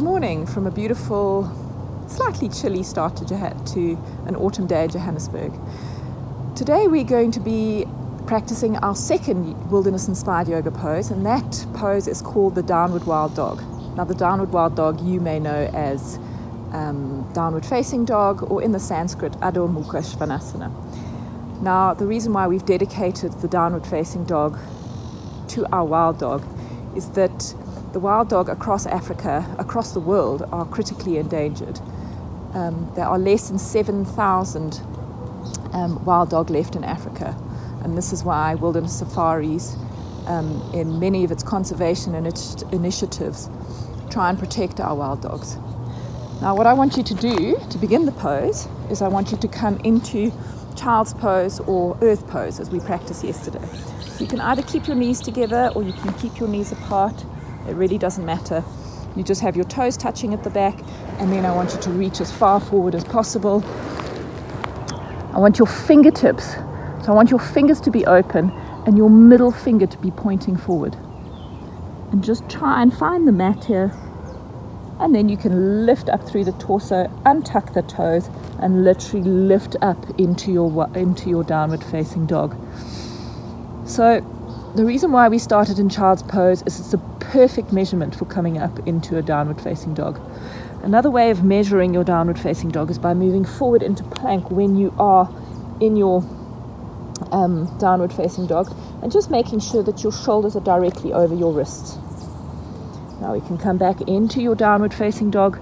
Good morning from a beautiful, slightly chilly start to an autumn day in Johannesburg. Today we're going to be practicing our second wilderness-inspired yoga pose, and that pose is called the downward wild dog. Now, the downward wild dog you may know as downward facing dog, or in the Sanskrit Adho Mukha Svanasana. Now, the reason why we've dedicated the downward facing dog to our wild dog is that the wild dog across Africa, across the world, are critically endangered. There are less than 7,000 wild dog left in Africa, and this is why wilderness safaris, in many of its conservation initiatives, try and protect our wild dogs. Now, what I want you to do to begin the pose is I want you to come into child's pose or earth pose, as we practiced yesterday. So you can either keep your knees together or you can keep your knees apart. It really doesn't matter. You just have your toes touching at the back, and then I want you to reach as far forward as possible. I want your fingertips, so I want your fingers to be open and your middle finger to be pointing forward. And just try and find the mat here. And then you can lift up through the torso, untuck the toes, and literally lift up into your downward facing dog. So the reason why we started in child's pose is it's a perfect measurement for coming up into a downward facing dog. Another way of measuring your downward facing dog is by moving forward into plank when you are in your downward facing dog, and just making sure that your shoulders are directly over your wrists. Now we can come back into your downward facing dog.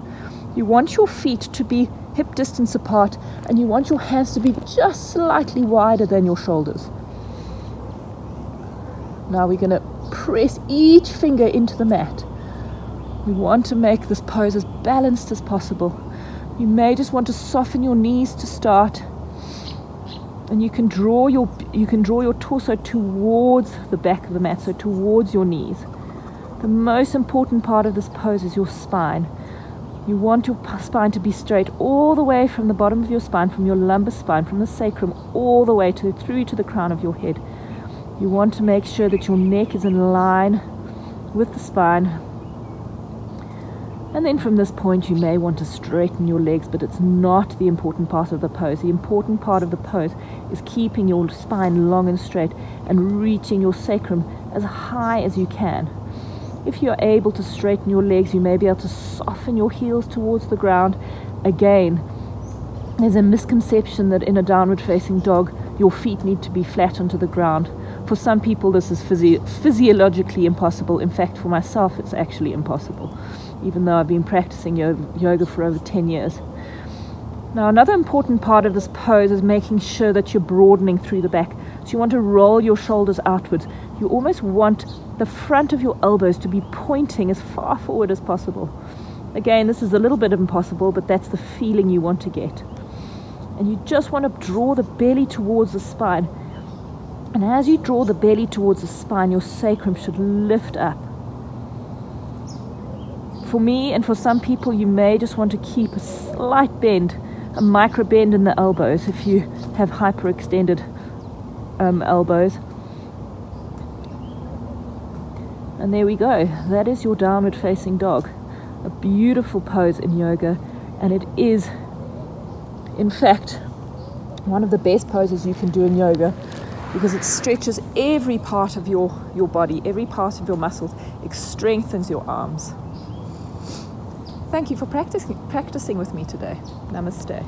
You want your feet to be hip distance apart, and you want your hands to be just slightly wider than your shoulders. Now we're going to press each finger into the mat. We want to make this pose as balanced as possible. You may just want to soften your knees to start, and you can draw your torso towards the back of the mat, so towards your knees. The most important part of this pose is your spine. You want your spine to be straight all the way from the bottom of your spine, from your lumbar spine, from the sacrum, all the way through to the crown of your head. You want to make sure that your neck is in line with the spine. And then from this point you may want to straighten your legs, but it's not the important part of the pose. The important part of the pose is keeping your spine long and straight and reaching your sacrum as high as you can. If you're able to straighten your legs, you may be able to soften your heels towards the ground. Again, there's a misconception that in a downward facing dog your feet need to be flat onto the ground. For some people this is physiologically impossible. In fact, for myself it's actually impossible, even though I've been practicing yoga for over 10 years. Now, another important part of this pose is making sure that you're broadening through the back. So you want to roll your shoulders outwards. You almost want the front of your elbows to be pointing as far forward as possible. Again, this is a little bit impossible, but that's the feeling you want to get. And you just want to draw the belly towards the spine. And as you draw the belly towards the spine, your sacrum should lift up. For me and for some people, you may just want to keep a slight bend, a micro bend in the elbows if you have hyperextended elbows. And there we go. That is your downward facing dog. A beautiful pose in yoga, and it is, in fact, one of the best poses you can do in yoga, because it stretches every part of your body, every part of your muscles. It strengthens your arms. Thank you for practicing with me today. Namaste.